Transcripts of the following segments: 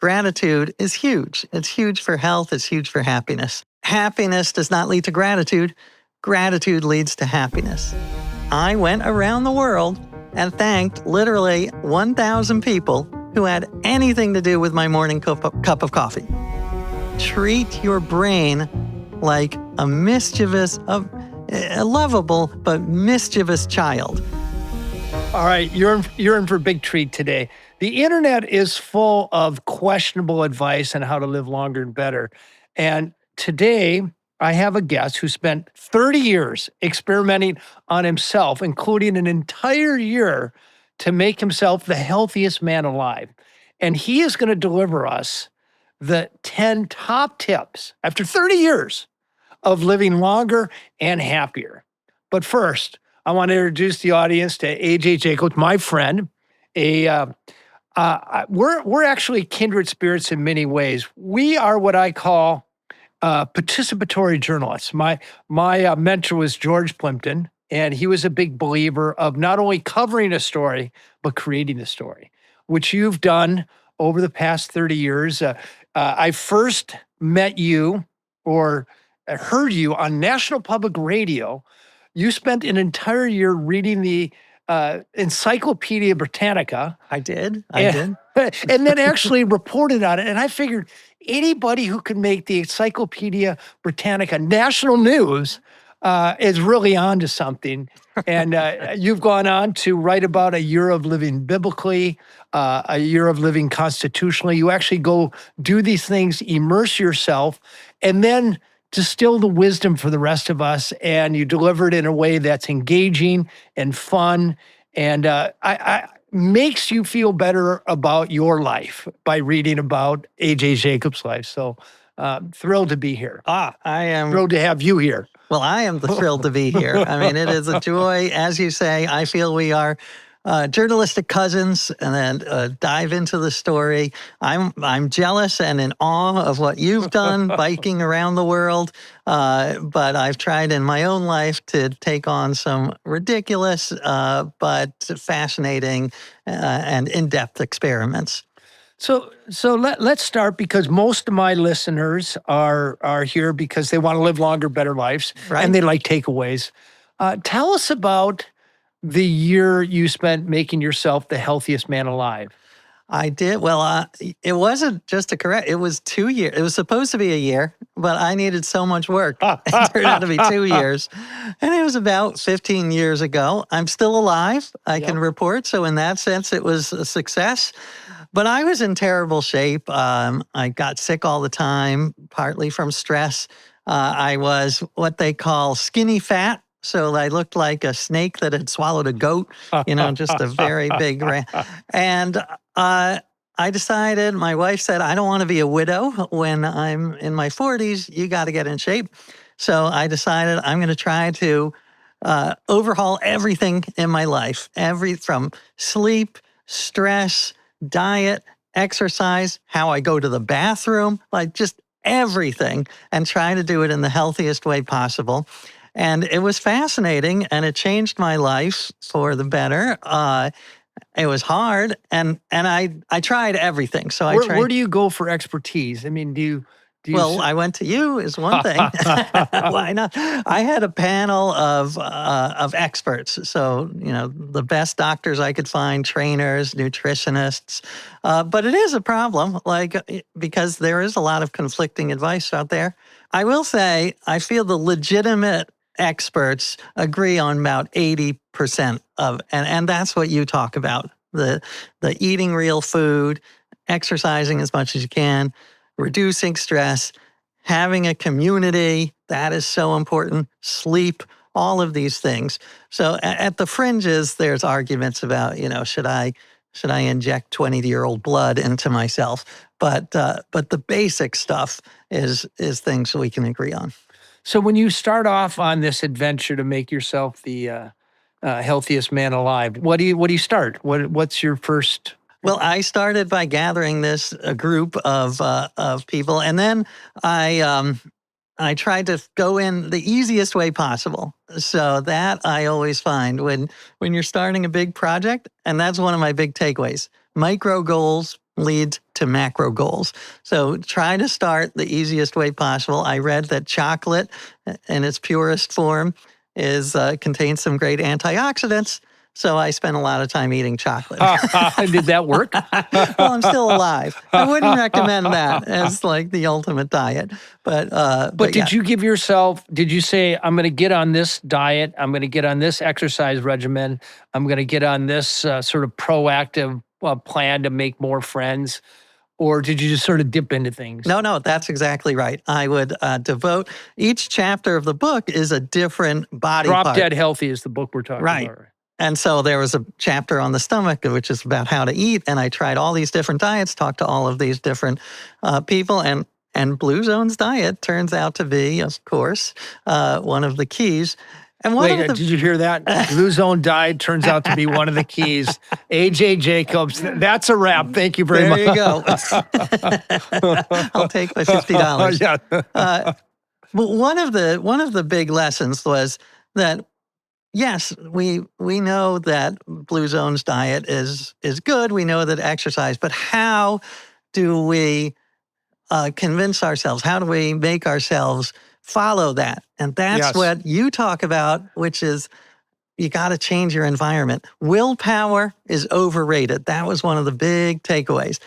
Gratitude is huge. It's huge for health. It's huge for happiness. Happiness does not lead to gratitude. Gratitude leads to happiness. I went around the world and thanked literally 1,000 people who had anything to do with my morning cup of coffee. Treat your brain like a mischievous, a lovable but mischievous child. All right, you're in for a big treat today. The internet is full of questionable advice on how to live longer and better. And today, I have a guest who spent 30 years experimenting on himself, including an entire year to make himself the healthiest man alive. And he is going to deliver us the 10 top tips after 30 years of living longer and happier. But first, I want to introduce the audience to AJ Jacobs, my friend. We're actually kindred spirits in many ways. We are what I call participatory journalists. My mentor was George Plimpton, and he was a big believer of not only covering a story, but creating the story, which you've done over the past 30 years. I first met you or heard you on National Public Radio. You spent an entire year reading the Encyclopedia Britannica. I did. And then actually reported on it. And I figured anybody who can make the Encyclopedia Britannica national news is really on to something. And you've gone on to write about a year of living biblically, a year of living constitutionally. You actually go do these things, immerse yourself, and then distill the wisdom for the rest of us, and you deliver it in a way that's engaging and fun, and I makes you feel better about your life by reading about A.J. Jacobs' life. So thrilled to be here. I am thrilled to have you here. Well, I am thrilled to be here. I mean, it is a joy. As you say, I feel we are journalistic cousins, and then dive into the story. I'm jealous and in awe of what you've done, biking around the world. But I've tried in my own life to take on some ridiculous but fascinating and in-depth experiments. So let's start, because most of my listeners are here because they want to live longer, better lives, right? And they like takeaways. Tell us about the year you spent making yourself the healthiest man alive. I did. Well, it wasn't just it was 2 years. It was supposed to be a year, but I needed so much work. It turned out to be 2 years. And it was about 15 years ago. I'm still alive, I can report. So in that sense, it was a success. But I was in terrible shape. I got sick all the time, partly from stress. I was what they call skinny fat. So I looked like a snake that had swallowed a goat, just a very big rat. And I decided, my wife said, I don't want to be a widow when I'm in my 40s. You got to get in shape. So I decided I'm going to try to overhaul everything in my life, from sleep, stress, diet, exercise, how I go to the bathroom, like just everything, and try to do it in the healthiest way possible. And it was fascinating, and it changed my life for the better. It was hard, and I tried everything. So Where do you go for expertise? I mean, do you? Well, I went to you is one thing. Why not? I had a panel of experts. So, the best doctors I could find, trainers, nutritionists. But it is a problem, because there is a lot of conflicting advice out there. I will say, I feel the legitimate experts agree on about 80% of, and that's what you talk about, the eating real food, exercising as much as you can, reducing stress, having a community, that is so important, sleep, all of these things. So at the fringes, there's arguments about, should I inject 20-year-old blood into myself? But the basic stuff is things we can agree on. So when you start off on this adventure to make yourself the healthiest man alive, what do you start? What's your first? Well, I started by gathering a group of people, and then I tried to go in the easiest way possible. So that I always find when you're starting a big project, and that's one of my big takeaways: micro goals, lead to macro goals. So try to start the easiest way possible. I read that chocolate in its purest form contains some great antioxidants. So I spent a lot of time eating chocolate. Did that work? Well, I'm still alive. I wouldn't recommend that as like the ultimate diet. But did you give yourself, did you say, I'm going to get on this diet, I'm going to get on this exercise regimen, I'm going to get on this sort of proactive plan to make more friends? Or did you just sort of dip into things? No, that's exactly right. I would devote, each chapter of the book is a different body part. Drop Dead Healthy is the book we're talking about. And so there was a chapter on the stomach, which is about how to eat. And I tried all these different diets, talked to all of these different people. And Blue Zone's diet turns out to be, of course, one of the keys. And did you hear that? Blue Zone diet turns out to be one of the keys. AJ Jacobs, that's a wrap. Thank you very much. There you go. I'll take my $50. Yeah. But one of the big lessons was that, yes, we know that Blue Zone's diet is good. We know that exercise, but how do we convince ourselves? How do we make ourselves follow that? And that's what you talk about, which is you got to change your environment. Willpower is overrated. That was one of the big takeaways.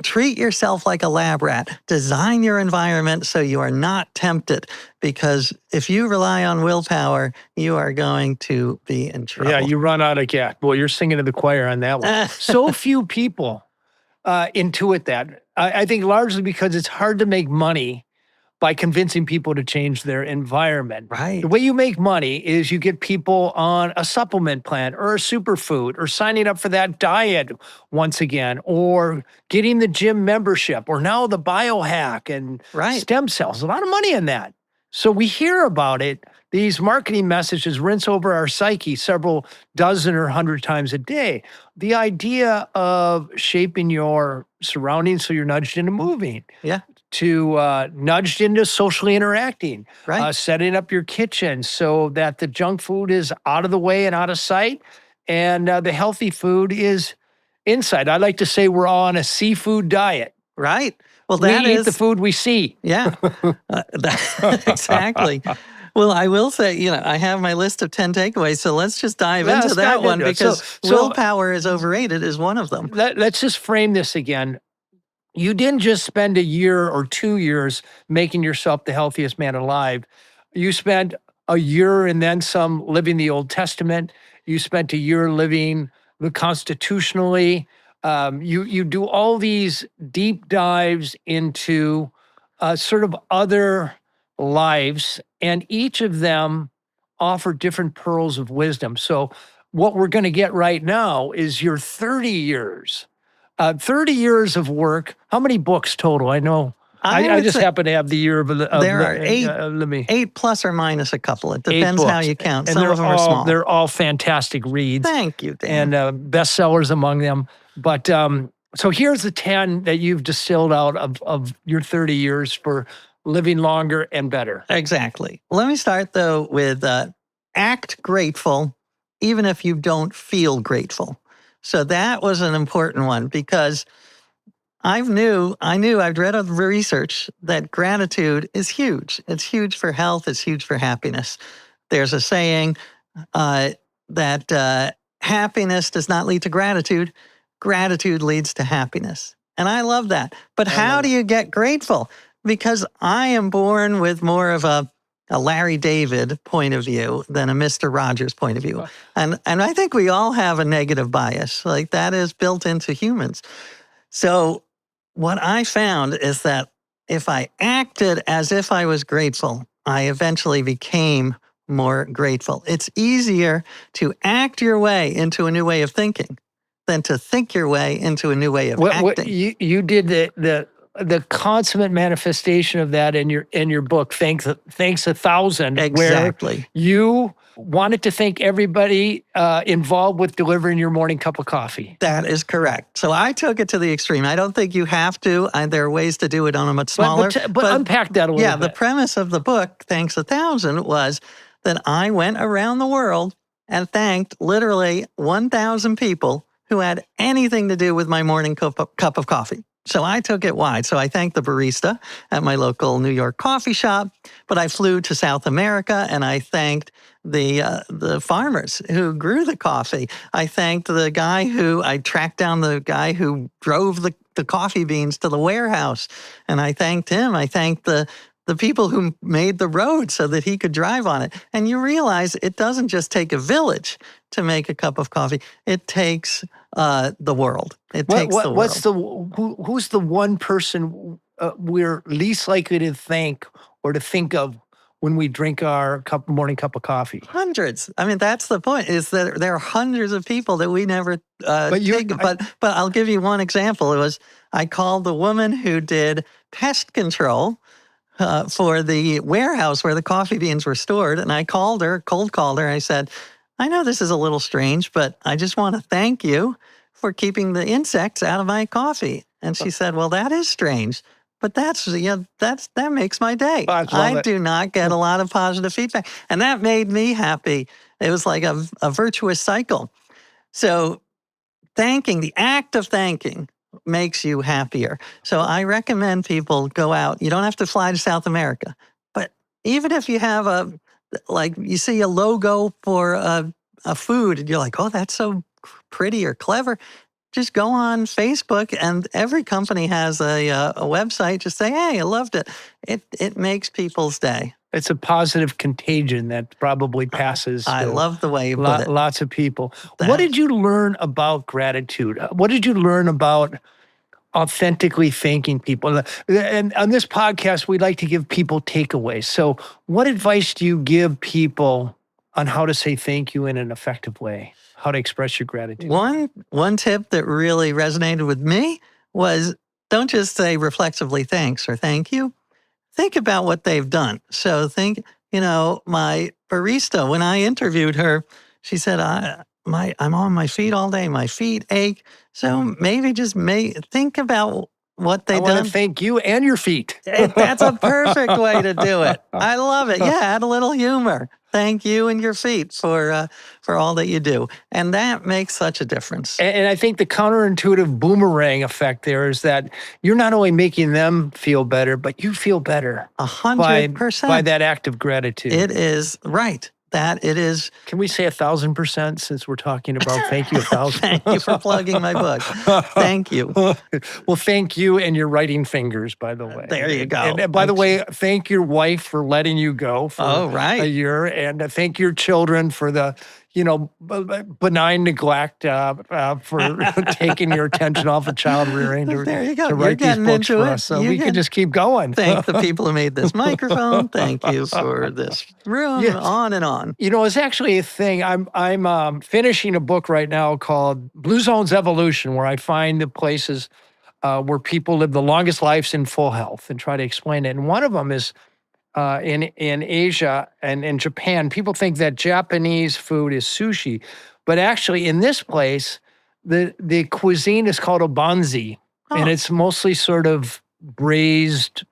Treat yourself like a lab rat. Design your environment so you are not tempted, because if you rely on willpower, you are going to be in trouble. Yeah, you run out of gas. Boy, you're singing to the choir on that one. So few people intuit that. I think largely because it's hard to make money by convincing people to change their environment. Right. The way you make money is you get people on a supplement plan or a superfood or signing up for that diet once again, or getting the gym membership, or now the biohack and stem cells. A lot of money in that. So we hear about it. These marketing messages rinse over our psyche several dozen or 100 times a day. The idea of shaping your surroundings so you're nudged into moving. Yeah. To nudged into socially interacting, setting up your kitchen so that the junk food is out of the way and out of sight, and the healthy food is inside. I like to say we're all on a seafood diet. Right. Well, we eat the food we see. Yeah, exactly. Well, I will say, I have my list of 10 takeaways, so let's just dive into that one, because willpower is overrated is one of them. Let's just frame this again. You didn't just spend a year or 2 years making yourself the healthiest man alive. You spent a year and then some living the Old Testament. You spent a year living the constitutionally. You do all these deep dives into sort of other lives, and each of them offer different pearls of wisdom. So what we're going to get right now is your 30 years. 30 years of work. How many books total? I know. I just happen to have the year of there are 8 plus or minus a couple. It depends how you count. And some of them are small. They're all fantastic reads. Thank you, Dan. And bestsellers among them. But so here's the 10 that you've distilled out of your 30 years for living longer and better. Exactly. Let me start, though, with act grateful even if you don't feel grateful. So that was an important one, because I'd read the research that gratitude is huge. It's huge for health. It's huge for happiness. There's a saying that happiness does not lead to gratitude. Gratitude leads to happiness. And I love that. But how do you get grateful? Because I am born with more of a Larry David point of view than a Mr. Rogers point of view. And I think we all have a negative bias. Like, that is built into humans. So what I found is that if I acted as if I was grateful, I eventually became more grateful. It's easier to act your way into a new way of thinking than to think your way into a new way of acting. You did the consummate manifestation of that in your book, Thanks 1,000. Exactly. Where you wanted to thank everybody involved with delivering your morning cup of coffee. That is correct. So I took it to the extreme. I don't think you have to. There are ways to do it on a much smaller. But unpack that a little bit. Yeah, the premise of the book, Thanks 1,000, was that I went around the world and thanked literally 1,000 people who had anything to do with my morning cup of coffee. So I took it wide. So I thanked the barista at my local New York coffee shop, but I flew to South America and I thanked the farmers who grew the coffee. I thanked I tracked down the guy who drove the coffee beans to the warehouse, and I thanked him. I thanked the people who made the road so that he could drive on it. And you realize it doesn't just take a village to make a cup of coffee. It takes the world. It takes the world. Who's the one person we're least likely to thank or to think of when we drink our morning cup of coffee? Hundreds. I mean, that's the point, is that there are hundreds of people that we never think of. But I'll give you one example. I called the woman who did pest control for the warehouse where the coffee beans were stored. And I cold called her. I said, I know this is a little strange, but I just want to thank you for keeping the insects out of my coffee. And she said, well, that is strange, but that makes my day. I do not get a lot of positive feedback. And that made me happy. It was like a virtuous cycle. So the act of thanking makes you happier. So I recommend people go out. You don't have to fly to South America, but even if you have you see a logo for a food and you're like, oh, that's so pretty or clever, just go on Facebook, and every company has a website. Just say, hey, I loved it. It makes people's day. It's a positive contagion that probably passes. I love the way you put it. Lots of people. What did you learn about gratitude? What did you learn about authentically thanking people? And on this podcast, we like to give people takeaways. So what advice do you give people on how to say thank you in an effective way? How to express your gratitude? One tip that really resonated with me was, don't just say reflexively thanks or thank you. Think about what they've done. So think, my barista, when I interviewed her, she said, I'm on my feet all day. My feet ache. So maybe just think about what they've done. I want to thank you and your feet. That's a perfect way to do it. I love it. Yeah, add a little humor. Thank you and your feet for all that you do. And that makes such a difference. And I think the counterintuitive boomerang effect there is that you're not only making them feel better, but you feel better. 100%. By that act of gratitude. It is right. That it is. Can we say 1,000% since we're talking about thank you 1,000? Thank you for plugging my book. Thank you. Well, thank you and your writing fingers, by the way. There you go. And by the way, thank your wife for letting you go for a year. And thank your children for the benign neglect for taking your attention off of child rearing there you go. to write these books for us. So we can just keep going. Thank the people who made this microphone. Thank you for this room. Yes. On and on. It's actually a thing. I'm finishing a book right now called Blue Zone's Evolution, where I find the places where people live the longest lives in full health and try to explain it. And one of them is in Asia and in Japan. People think that Japanese food is sushi, but actually in this place, the cuisine is called obanzi, and it's mostly sort of braised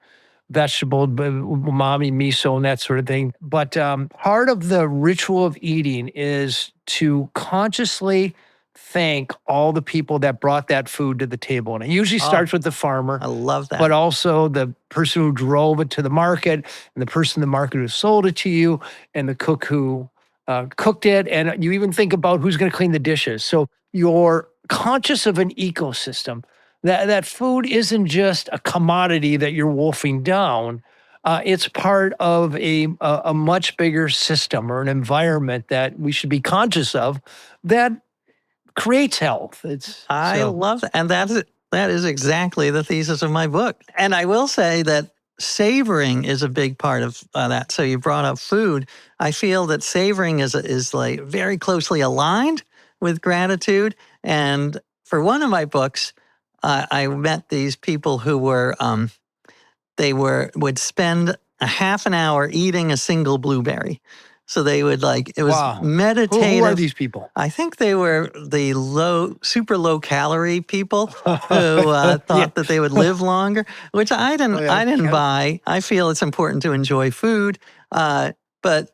vegetable, umami, miso, and that sort of thing. But part of the ritual of eating is to consciously thank all the people that brought that food to the table. And it usually starts with the farmer. I love that. But also the person who drove it to the market, and the person in the market who sold it to you, and the cook who cooked it. And you even think about who's going to clean the dishes. So you're conscious of an ecosystem. That food isn't just a commodity that you're wolfing down. It's part of a much bigger system or an environment that we should be conscious of that creates health. I love that. And that is exactly the thesis of my book. And I will say that savoring is a big part of that. So you brought up food. I feel that savoring is like very closely aligned with gratitude. And for one of my books, I met these people who would spend a half an hour eating a single blueberry. So they would it was meditative. Who are these people? I think they were the super low calorie people who thought that they would live longer, which I didn't buy. I feel it's important to enjoy food. But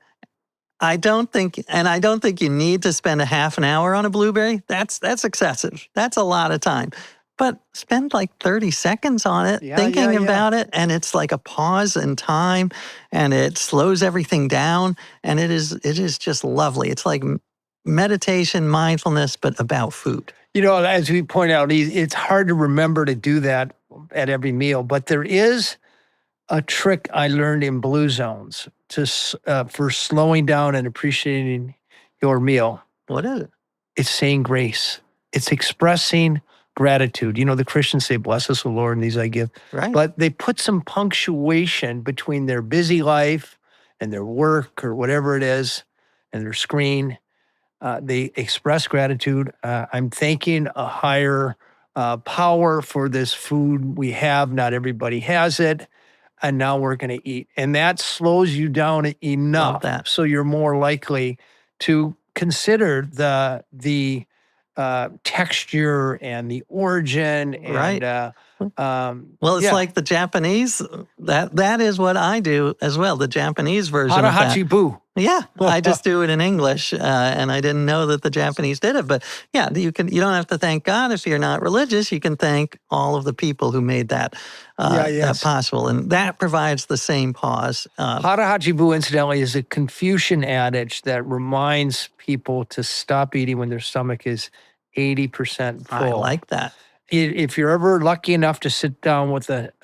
I don't think you need to spend a half an hour on a blueberry. That's excessive. That's a lot of time. But spend like 30 seconds on it, thinking about it, and it's like a pause in time, and it slows everything down, and it is just lovely. It's like meditation, mindfulness, but about food. As we point out, it's hard to remember to do that at every meal, but there is a trick I learned in Blue Zones for slowing down and appreciating your meal. What is it? It's saying grace. It's expressing gratitude. The Christians say, "Bless us, O Lord, and these I give." Right. But they put some punctuation between their busy life and their work or whatever it is, and their screen. They express gratitude. I'm thanking a higher power for this food we have. Not everybody has it. And now we're going to eat. And that slows you down enough so you're more likely to consider the texture and the origin. Right. And, it's like the Japanese. That is what I do as well. The Japanese version of that. Hara-hachi-bu. Yeah, I just do it in English, and I didn't know that the Japanese did it. But yeah, you don't have to thank God if you're not religious. You can thank all of the people who made that possible, and that provides the same pause. Hara-hachi-bu, incidentally, is a Confucian adage that reminds people to stop eating when their stomach is 80% full. I like that. If you're ever lucky enough to sit down with a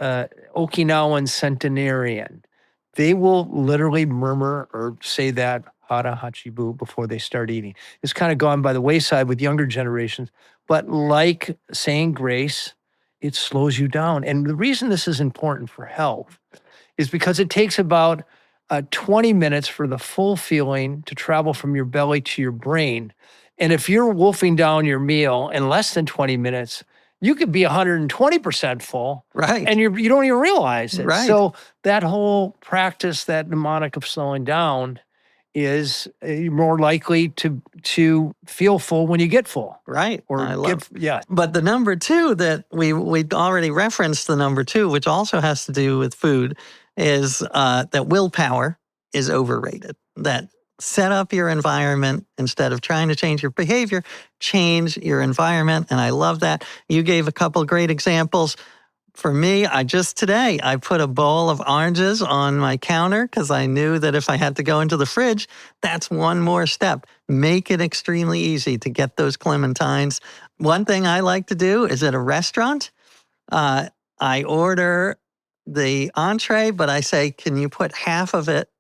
Okinawan centenarian, they will literally murmur or say that hara-hachi-bu before they start eating. It's kind of gone by the wayside with younger generations, but like saying grace, it slows you down. And the reason this is important for health is because it takes about 20 minutes for the full feeling to travel from your belly to your brain. And if you're wolfing down your meal in less than 20 minutes, you could be 120% full, right? And you don't even realize it. Right. So that whole practice, that mnemonic of slowing down, is more likely to feel full when you get full, right? Yeah. But the number two that we already referenced, the number two, which also has to do with food, is that willpower is overrated. That set up your environment instead of trying to change your behavior, change your environment. And I love that. You gave a couple great examples. For me, today, I put a bowl of oranges on my counter because I knew that if I had to go into the fridge, that's one more step. Make it extremely easy to get those clementines. One thing I like to do is at a restaurant, I order the entree, but I say, can you put half of it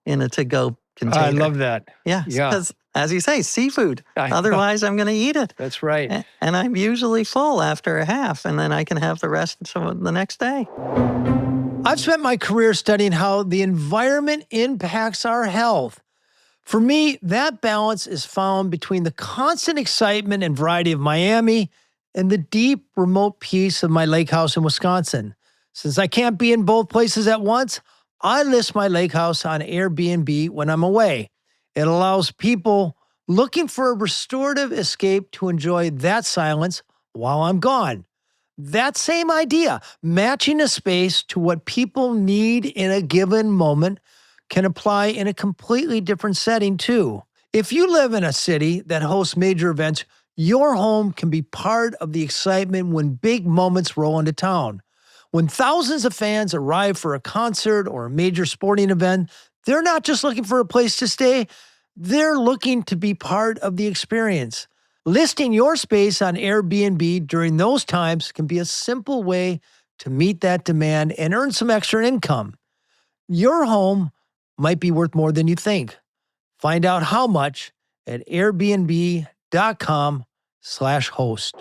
in a to-go container? I love that. Yeah. Because, as you say, seafood. Otherwise, I'm going to eat it. That's right. And I'm usually full after a half, and then I can have the rest the next day. I've spent my career studying how the environment impacts our health. For me, that balance is found between the constant excitement and variety of Miami and the deep, remote peace of my lake house in Wisconsin. Since I can't be in both places at once, I list my lake house on Airbnb when I'm away. It allows people looking for a restorative escape to enjoy that silence while I'm gone. That same idea, matching a space to what people need in a given moment, can apply in a completely different setting too. If you live in a city that hosts major events, your home can be part of the excitement when big moments roll into town. When thousands of fans arrive for a concert or a major sporting event, they're not just looking for a place to stay, they're looking to be part of the experience. Listing your space on Airbnb during those times can be a simple way to meet that demand and earn some extra income. Your home might be worth more than you think. Find out how much at airbnb.com/host.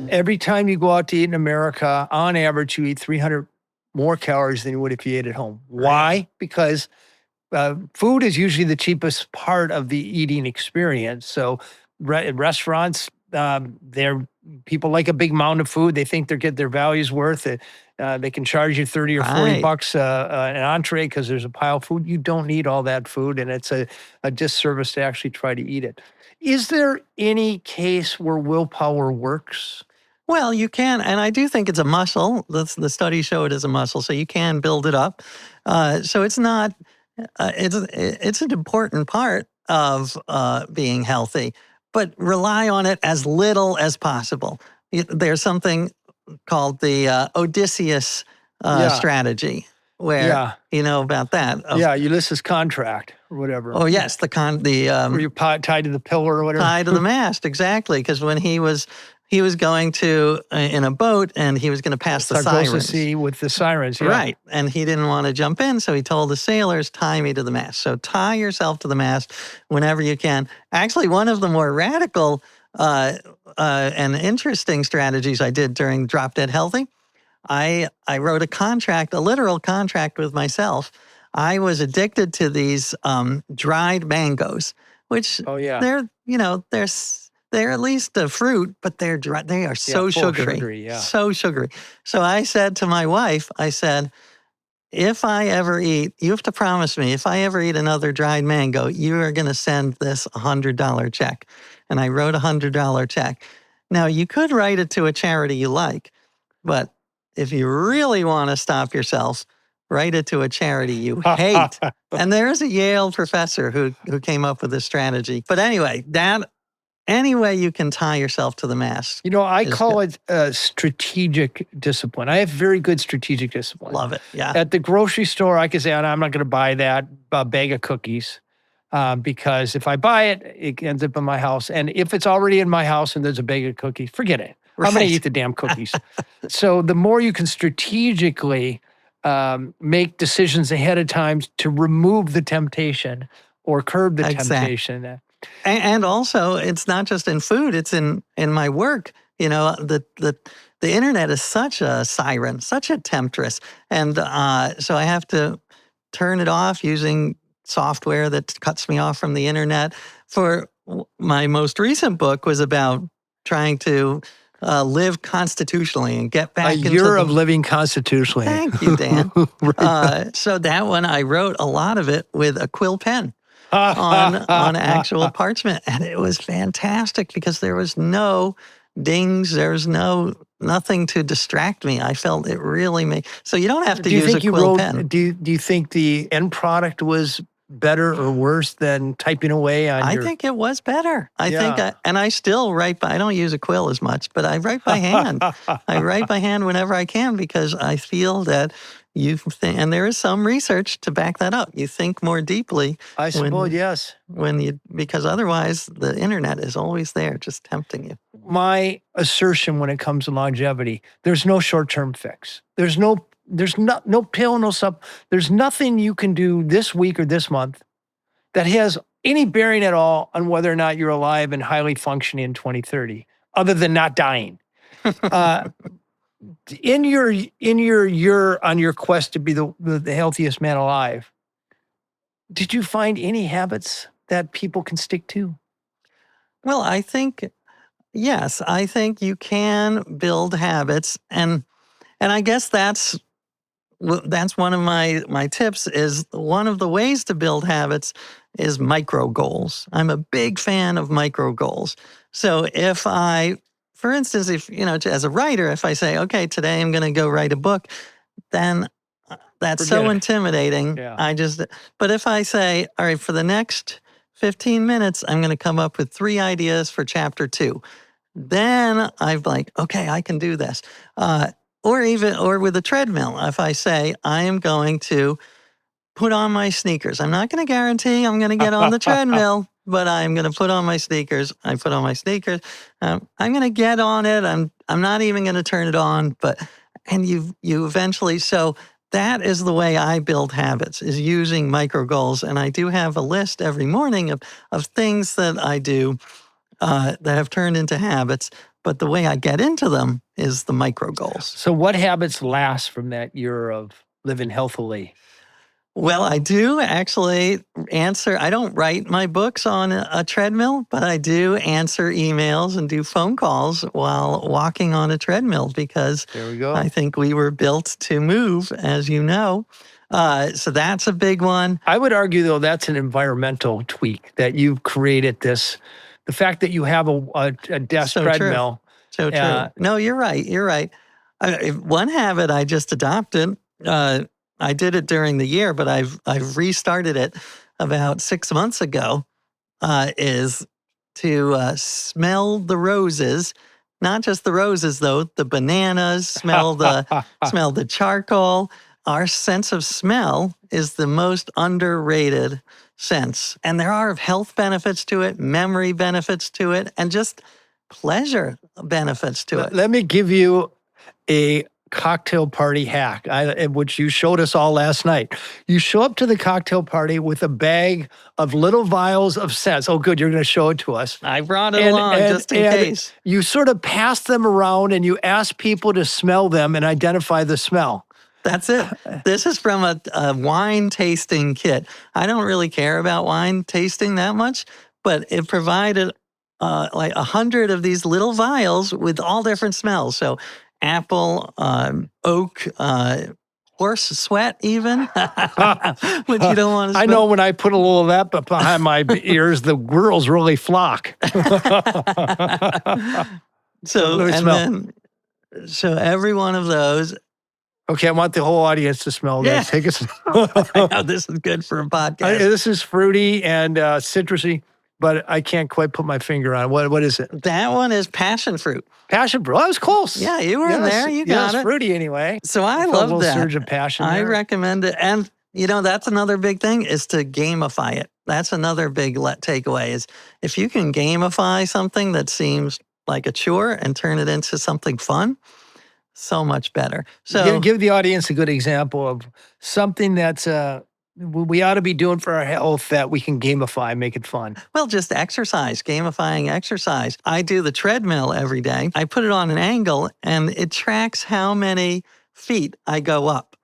Every time you go out to eat in America, on average, you eat 300 more calories than you would if you ate at home. Why? Because food is usually the cheapest part of the eating experience. So restaurants, people like a big mound of food. They think they get their value's worth. They can charge you 30 or 40 bucks an entree because there's a pile of food. You don't need all that food, and it's a disservice to actually try to eat it. Is there any case where willpower works? Well, you can, and I do think it's a muscle. The studies show it as a muscle, so you can build it up. So it's not it's an important part of being healthy, but rely on it as little as possible. There's something called the Odysseus Yeah. strategy, where Yeah. you know about that. Yeah. Ulysses contract or whatever. Oh yes, Where you're tied to the pillar or whatever. tied to the mast, exactly. Because when he was going to in a boat and he was going to pass the Sargasso sirens. Sea with the sirens. Yeah. Right. And he didn't want to jump in, so he told the sailors, tie me to the mast. So tie yourself to the mast whenever you can. Actually, one of the more radical and interesting strategies I did during Drop Dead Healthy, I wrote a literal contract with myself. I was addicted to these dried mangoes, which Oh, yeah. they're at least a fruit, but they're dry. They are so sugary, yeah. so sugary. So I said to my wife, I said, if I ever eat, you have to promise me, if I ever eat another dried mango, you are going to send this $100 check. And I wrote a $100 check. Now, you could write it to a charity you like, but if you really want to stop yourself, write it to a charity you hate. And there's a Yale professor who came up with this strategy. But anyway, any way you can tie yourself to the mast. I call it strategic discipline. I have very good strategic discipline. Love it. Yeah. At the grocery store, I can say, I'm not going to buy that bag of cookies because if I buy it, it ends up in my house. And if it's already in my house and there's a bag of cookies, forget it. I'm going to eat the damn cookies. So the more you can strategically make decisions ahead of time to remove the temptation or curb the temptation. And also, it's not just in food; it's in my work. The internet is such a siren, such a temptress, and so I have to turn it off using software that cuts me off from the internet. For my most recent book was about trying to live constitutionally and get back into a year of living constitutionally. Thank you, Dan. Right. So that one, I wrote a lot of it with a quill pen. on actual parchment. And it was fantastic because there was no dings. There was nothing to distract me. I felt it really made, so you don't have to use a quill pen. Do you think the end product was better or worse than typing away on I think it was better. I still write I don't use a quill as much, but I write by hand. I write by hand whenever I can because I feel that and there is some research to back that up. You think more deeply. I suppose, yes. Because otherwise the internet is always there, just tempting you. My assertion when it comes to longevity, there's no short-term fix. There's no pill, no sub. There's nothing you can do this week or this month that has any bearing at all on whether or not you're alive and highly functioning in 2030, other than not dying. In your on your quest to be the healthiest man alive, did you find any habits that people can stick to? Well, I think yes. I think you can build habits, and I guess that's one of my tips. Is one of the ways to build habits is micro goals. I'm a big fan of micro goals. So for instance, if as a writer, if I say, okay, today I'm going to go write a book, then that's so intimidating. Yeah. But if I say, all right, for the next 15 minutes, I'm going to come up with 3 ideas for chapter 2. Then I'm like, okay, I can do this. Or with a treadmill, if I say, I am going to put on my sneakers. I'm not going to guarantee I'm going to get on the treadmill, but I'm going to put on my sneakers. I put on my sneakers. I'm going to get on it. I'm not even going to turn it on. And you eventually. So that is the way I build habits, is using micro goals. And I do have a list every morning of things that I do that have turned into habits. But the way I get into them is the micro goals. So what habits last from that year of living healthily? Well, I do actually answer. I don't write my books on a treadmill, but I do answer emails and do phone calls while walking on a treadmill because there we go. I think we were built to move, as you know. So that's a big one. I would argue, though, that's an environmental tweak that you've created this. The fact that you have a desk treadmill. True. So true. No, you're right. You're right. One habit I just adopted I did it during the year, but I've restarted it about 6 months ago. Is to smell the roses, not just the roses though, the bananas, smell the charcoal. Our sense of smell is the most underrated sense. And there are health benefits to it, memory benefits to it, and just pleasure benefits to it. Let me give you a cocktail party hack, which you showed us all last night. You show up to the cocktail party with a bag of little vials of scents. Oh, good, you're going to show it to us. I brought it along just in case. You sort of pass them around and you ask people to smell them and identify the smell. That's it. This is from a wine tasting kit. I don't really care about wine tasting that much, but it provided like 100 of these little vials with all different smells. So apple, oak, horse sweat even, which you don't want to smell. I know when I put a little of that behind my ears, the girls really flock. So every one of those. Okay, I want the whole audience to smell that. Yeah. Take us. I know this is good for a podcast. This is fruity and citrusy, but I can't quite put my finger on it. What is it? That one is passion fruit. Passion fruit. That was close. Yeah, you were in there. You got it. It's fruity anyway. So I love that. A little surge of passion. I recommend it. And, that's another big thing is to gamify it. That's another big takeaway is if you can gamify something that seems like a chore and turn it into something fun, so much better. So give the audience a good example of something that's we ought to be doing for our health that we can gamify, make it fun. Well, just exercise, gamifying exercise. I do the treadmill every day. I put it on an angle and it tracks how many feet I go up.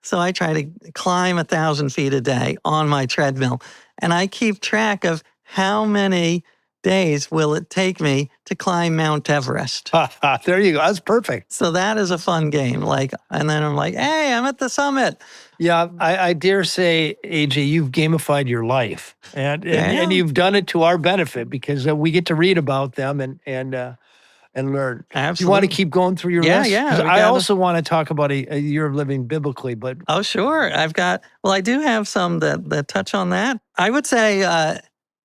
So I try to climb 1,000 feet a day on my treadmill. And I keep track of how many days will it take me to climb Mount Everest. There you go. That's perfect. So that is a fun game. And then I'm like, hey, I'm at the summit. Yeah, I dare say, AJ, you've gamified your life, and you've done it to our benefit because we get to read about them and learn. Absolutely. You want to keep going through your list? Yeah. I also want to talk about a year of living biblically, but oh, sure. I do have some that touch on that. I would say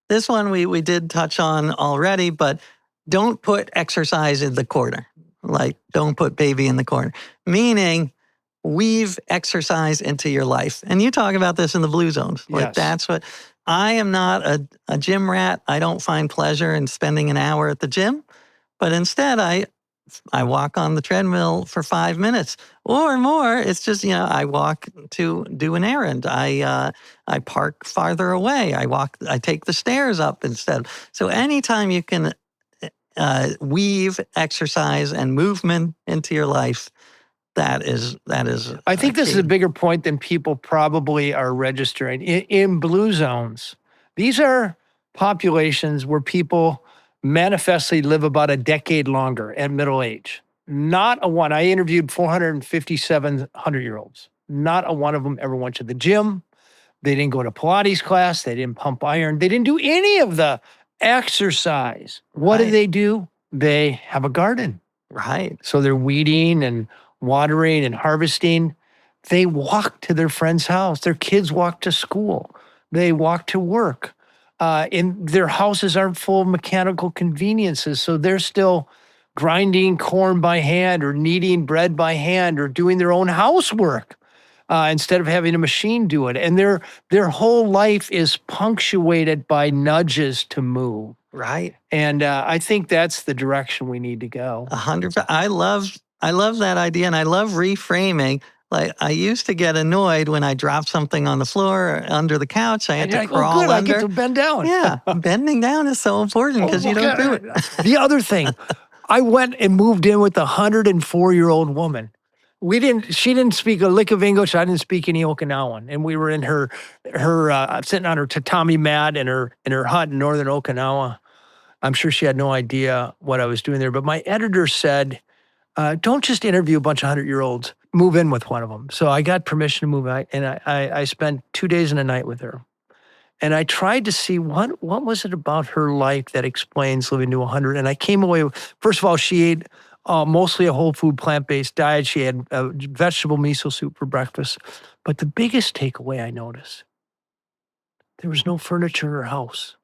this one we did touch on already, but don't put exercise in the corner. Like, don't put baby in the corner. Meaning, weave exercise into your life. And you talk about this in the Blue Zones. Like, that's what, I am not a gym rat. I don't find pleasure in spending an hour at the gym. But instead, I walk on the treadmill for 5 minutes or more. It's just, I walk to do an errand. I park farther away. I take the stairs up instead. So anytime you can weave exercise and movement into your life, that is. I think this is a bigger point than people probably are registering. In Blue Zones, these are populations where people manifestly live about a decade longer at middle age. Not a one. I interviewed 457 100-year-olds. Not a one of them ever went to the gym. They didn't go to Pilates class. They didn't pump iron. They didn't do any of the exercise. What do? They have a garden. Right. So they're weeding and watering and harvesting. They walk to their friend's house. Their kids walk to school. They walk to work. And their houses aren't full of mechanical conveniences. So they're still grinding corn by hand or kneading bread by hand or doing their own housework instead of having a machine do it. And their whole life is punctuated by nudges to move. Right. And I think that's the direction we need to go. 100%. I love that idea, and I love reframing. Like, I used to get annoyed when I dropped something on the floor or under the couch. I had to crawl under. I get to bend down. Yeah, bending down is so important because you don't do it. The other thing, I went and moved in with a 104-year-old woman. She didn't speak a lick of English. I didn't speak any Okinawan. And we were in her sitting on her tatami mat in her hut in northern Okinawa. I'm sure she had no idea what I was doing there. But my editor said, don't just interview a bunch of 100-year-olds. Move in with one of them. So I got permission to move out, and I spent 2 days and a night with her. And I tried to see what was it about her life that explains living to 100. And I came away with, first of all, she ate mostly a whole food, plant-based diet. She had vegetable miso soup for breakfast. But the biggest takeaway I noticed, there was no furniture in her house.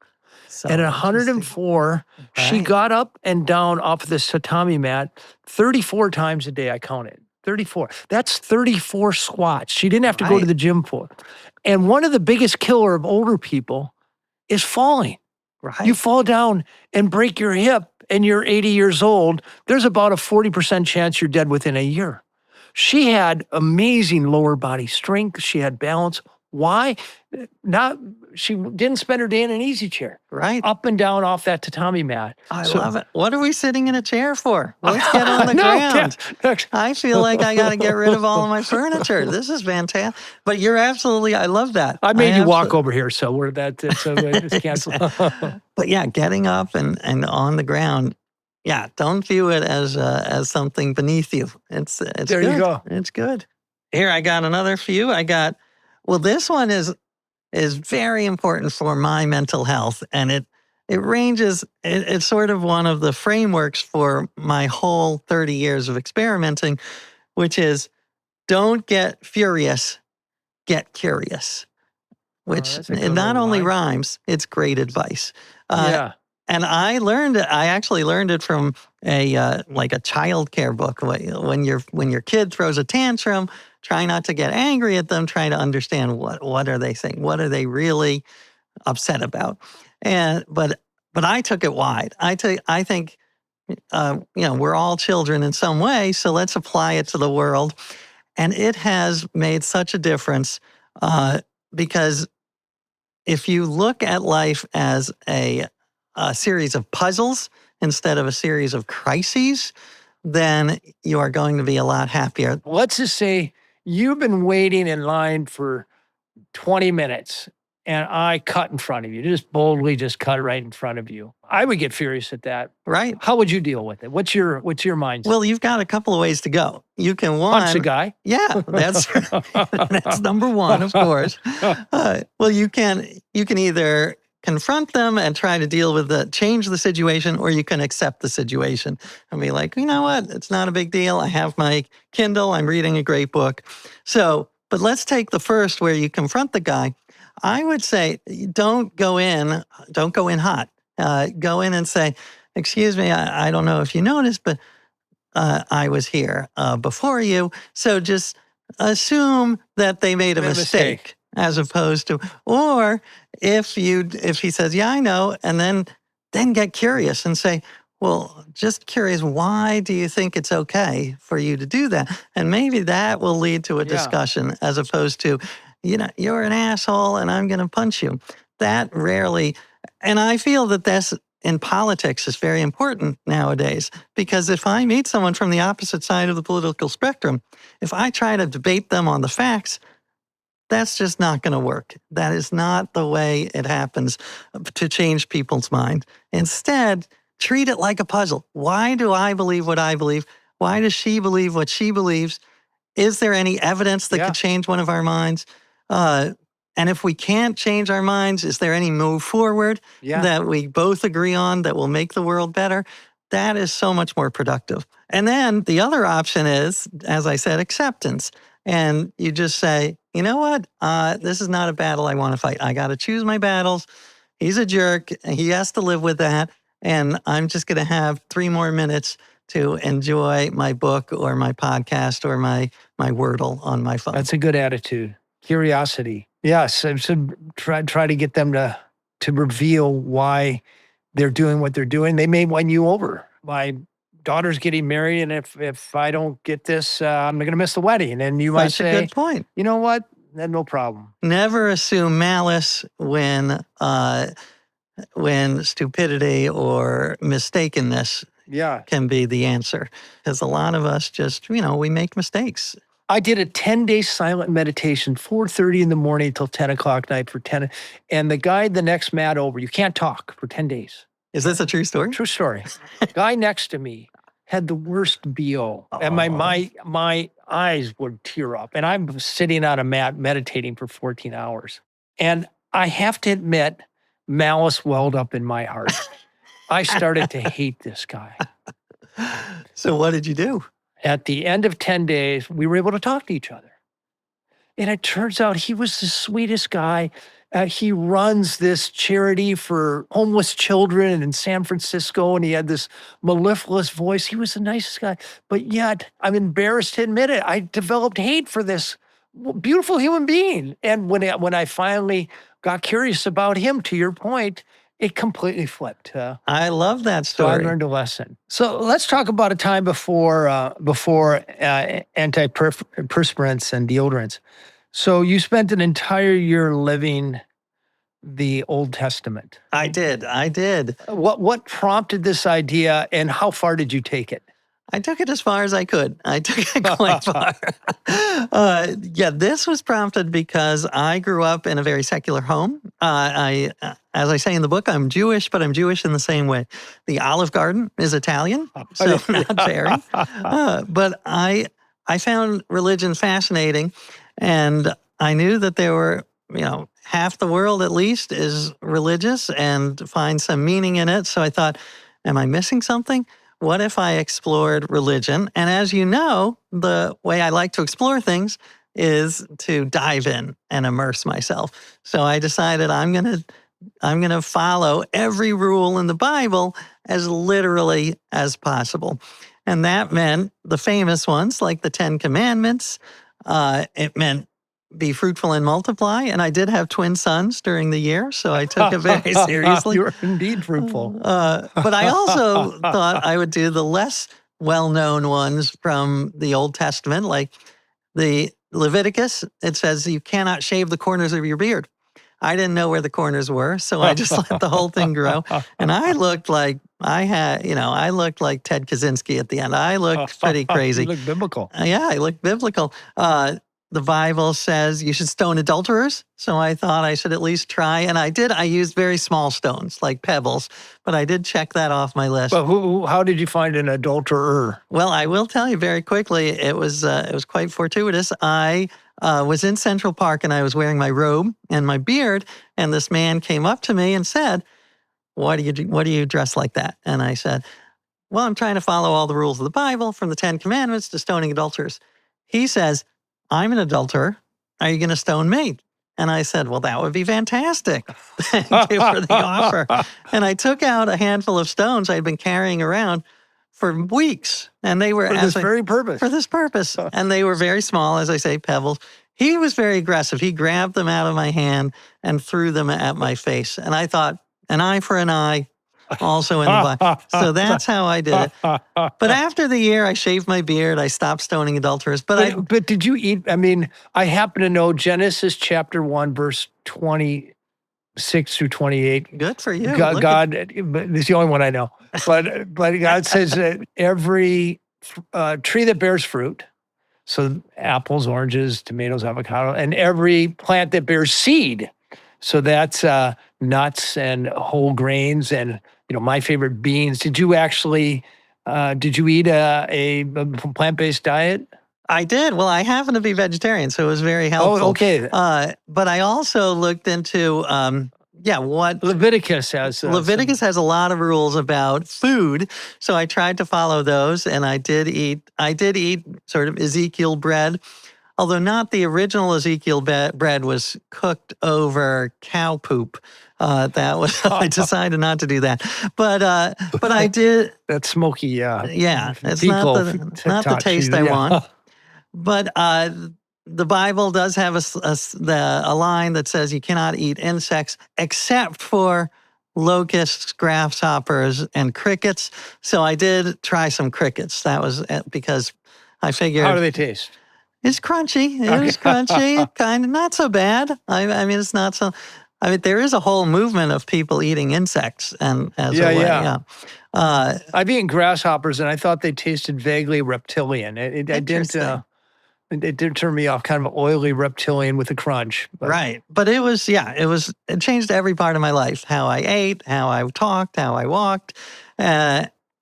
So And at interesting. 104, she Right. got up and down off of the tatami mat 34 times a day. I counted 34. That's 34 squats. She didn't have to go to Right. the gym for it. And one of the biggest killer of older people is falling. Right. You fall down and break your hip and you're 80 years old, there's about a 40% chance you're dead within a year. She had amazing lower body strength. She had balance. Why? She didn't spend her day in an easy chair. Right. Up and down off that tatami mat. I love it. What are we sitting in a chair for? Let's get on the No, ground. yeah. I feel like I got to get rid of all of my furniture. This is fantastic. But you're absolutely, I love that. I made you walk over here, so we're it's canceled. But yeah, getting up and on the ground. Yeah, don't view it as something beneath you. It's There good. you go. It's good. Here, I got another few. This one is very important for my mental health, and it ranges. It's sort of one of the frameworks for my whole 30 years of experimenting, which is don't get furious, get curious. Which that's a it good not little only line. rhymes, it's great advice. Yeah. And I actually learned it from like a child care book. When your kid throws a tantrum, try not to get angry at them. Try to understand what are they saying. What are they really upset about? But I took it wide. I think we're all children in some way, so let's apply it to the world. And it has made such a difference because if you look at life as a series of puzzles instead of a series of crises, then you are going to be a lot happier. Let's just say you've been waiting in line for 20 minutes and I cut in front of you, just boldly just cut right in front of you. I would get furious at that. Right. How would you deal with it? What's your mindset? Well, you've got a couple of ways to go. You can Punch the guy. Yeah, that's number one, of course. Well, you can either confront them and try to deal with change the situation, or you can accept the situation and be like, you know what? It's not a big deal. I have my Kindle. I'm reading a great book. So, but let's take the first where you confront the guy. I would say don't go in hot. Go in and say, excuse me, I don't know if you noticed, but I was here before you. So just assume that they made a mistake as opposed to, or if he says, yeah, I know, and then get curious and say, well, just curious, why do you think it's okay for you to do that? And maybe that will lead to a discussion as opposed to, you're an asshole and I'm going to punch you. That rarely, and I feel that that's in politics is very important nowadays, because if I meet someone from the opposite side of the political spectrum, if I try to debate them on the facts, that's just not going to work. That is not the way it happens to change people's mind. Instead, treat it like a puzzle. Why do I believe what I believe? Why does she believe what she believes? Is there any evidence that could change one of our minds? And if we can't change our minds, is there any move forward that we both agree on that will make the world better? That is so much more productive. And then the other option is, as I said, acceptance. And you just say, you know what? This is not a battle I want to fight. I got to choose my battles. He's a jerk. He has to live with that. And I'm just going to have 3 more minutes to enjoy my book or my podcast or my Wordle on my phone. That's a good attitude. Curiosity. Yes. So try to get them to reveal why they're doing what they're doing. They may win you over. My daughter's getting married, and if I don't get this, I'm going to miss the wedding. And you might say, that's a good point. You know what? No problem. Never assume malice when stupidity or mistakenness can be the answer. Because a lot of us just, we make mistakes. I did a 10-day silent meditation, 4:30 in the morning till 10 o'clock night for 10. And the guy the next mat over, you can't talk for 10 days. Is this a true story? True story. Guy next to me had the worst BO. And my eyes would tear up. And I'm sitting on a mat meditating for 14 hours. And I have to admit, malice welled up in my heart. I started to hate this guy. So what did you do? At the end of 10 days, we were able to talk to each other. And it turns out he was the sweetest guy. He runs this charity for homeless children in San Francisco, and he had this mellifluous voice. He was the nicest guy. But yet, I'm embarrassed to admit it, I developed hate for this beautiful human being. And when I finally got curious about him, to your point, it completely flipped. I love that So I story. learned a lesson. So let's talk about a time before antiperspirants and deodorants. So you spent an entire year living the Old Testament. I did. What prompted this idea, and how far did you take it? I took it as far as I could. I took it quite far. This was prompted because I grew up in a very secular home. As I say in the book, I'm Jewish, but I'm Jewish in the same way. The Olive Garden is Italian, so not very. But I found religion fascinating, and I knew that there were, half the world at least is religious and finds some meaning in it. So I thought, am I missing something? What if I explored religion? And as you know, the way I like to explore things is to dive in and immerse myself. So I decided I'm going to follow every rule in the Bible as literally as possible. And that meant the famous ones like the 10 Commandments. It meant be fruitful and multiply. And I did have twin sons during the year, so I took it very seriously. You were indeed fruitful. But I also thought I would do the less well-known ones from the Old Testament, like the Leviticus. It says you cannot shave the corners of your beard. I didn't know where the corners were, so I just let the whole thing grow. And I looked like I looked like Ted Kaczynski at the end. I looked pretty crazy. You look biblical. I look biblical. The Bible says you should stone adulterers. So I thought I should at least try. And I did. I used very small stones, like pebbles. But I did check that off my list. But how did you find an adulterer? Well, I will tell you very quickly. It was quite fortuitous. I was in Central Park and I was wearing my robe and my beard. And this man came up to me and said, What do you dress like that? And I said, well, I'm trying to follow all the rules of the Bible, from the 10 Commandments to stoning adulterers. He says, I'm an adulterer. Are you going to stone me? And I said, well, that would be fantastic. Thank you for the offer. And I took out a handful of stones I'd been carrying around for weeks. And they were for this very purpose. For this purpose. And they were very small, as I say, pebbles. He was very aggressive. He grabbed them out of my hand and threw them at my face. And I thought, an eye for an eye, also in the Bible. So that's how I did it. But after the year, I shaved my beard. I stopped stoning adulterers. But did you eat? I mean, I happen to know Genesis chapter 1, verse 26 through 28. Good for you. God, it's the only one I know. But God says that every tree that bears fruit, so apples, oranges, tomatoes, avocado, and every plant that bears seed, so that's nuts and whole grains and, my favorite, beans. Did you actually, did you eat a plant-based diet? I did. Well, I happen to be vegetarian, so it was very helpful. Oh, okay. But I also looked into, what Leviticus has. Leviticus has a lot of rules about food, so I tried to follow those, and I did eat sort of Ezekiel bread. Although not the original Ezekiel bread was cooked over cow poop. I decided not to do that. But I did. That smoky, yeah. It's not the taste I want. But the Bible does have a line that says you cannot eat insects except for locusts, grasshoppers, and crickets. So I did try some crickets. That was because I figured. How do they taste? It's crunchy. It was crunchy, kind of not so bad. I mean, it's not so. I mean, there is a whole movement of people eating insects, and as a way, yeah. I've eaten grasshoppers, and I thought they tasted vaguely reptilian. It didn't. It did turn me off, kind of oily reptilian with a crunch. But. Right, but it changed every part of my life: how I ate, how I talked, how I walked.